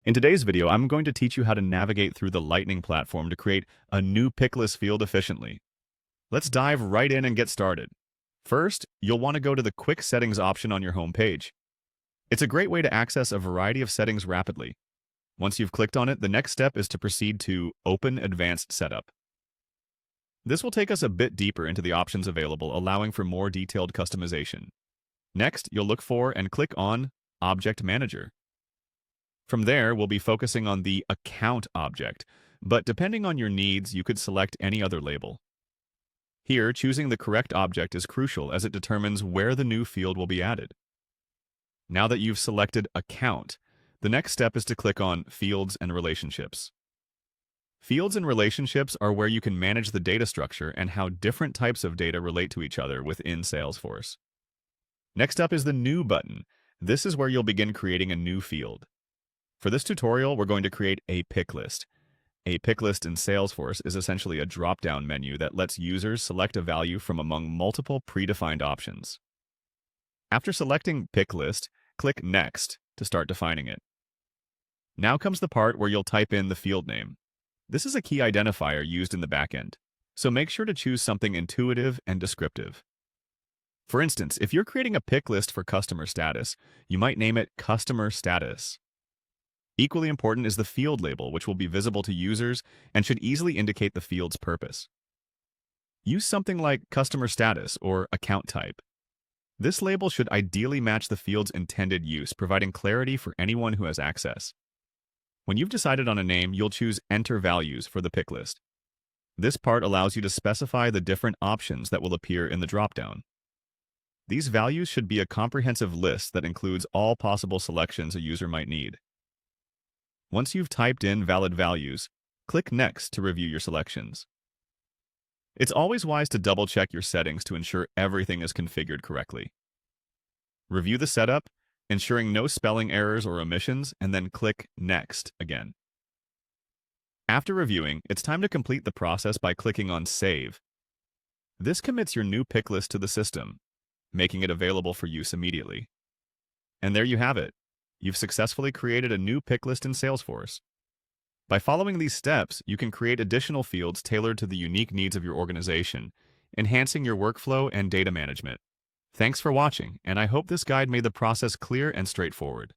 In today's video, I'm going to teach you how to navigate through the Lightning platform to create a new PICKLIST field efficiently. Let's dive right in and get started. First, you'll want to go to the Quick Settings option on your home page. It's a great way to access a variety of settings rapidly. Once you've clicked on it, the next step is to proceed to Open Advanced Setup. This will take us a bit deeper into the options available, allowing for more detailed customization. Next, you'll look for and click on Object Manager. From there, we'll be focusing on the account object, but depending on your needs, you could select any other label. Here, choosing the correct object is crucial as it determines where the new field will be added. Now that you've selected Account, the next step is to click on Fields and Relationships. Fields and relationships are where you can manage the data structure and how different types of data relate to each other within Salesforce. Next up is the New button. This is where you'll begin creating a new field. For this tutorial, we're going to create a pick list. A pick list in Salesforce is essentially a drop-down menu that lets users select a value from among multiple predefined options. After selecting Pick List, click Next to start defining it. Now comes the part where you'll type in the field name. This is a key identifier used in the backend, so make sure to choose something intuitive and descriptive. For instance, if you're creating a pick list for customer status, you might name it Customer Status. Equally important is the field label, which will be visible to users and should easily indicate the field's purpose. Use something like Customer Status or Account Type. This label should ideally match the field's intended use, providing clarity for anyone who has access. When you've decided on a name, you'll choose Enter Values for the pick list. This part allows you to specify the different options that will appear in the dropdown. These values should be a comprehensive list that includes all possible selections a user might need. Once you've typed in valid values, click Next to review your selections. It's always wise to double-check your settings to ensure everything is configured correctly. Review the setup, ensuring no spelling errors or omissions, and then click Next again. After reviewing, it's time to complete the process by clicking on Save. This commits your new pick list to the system, making it available for use immediately. And there you have it. You've successfully created a new pick list in Salesforce. By following these steps, you can create additional fields tailored to the unique needs of your organization, enhancing your workflow and data management. Thanks for watching, and I hope this guide made the process clear and straightforward.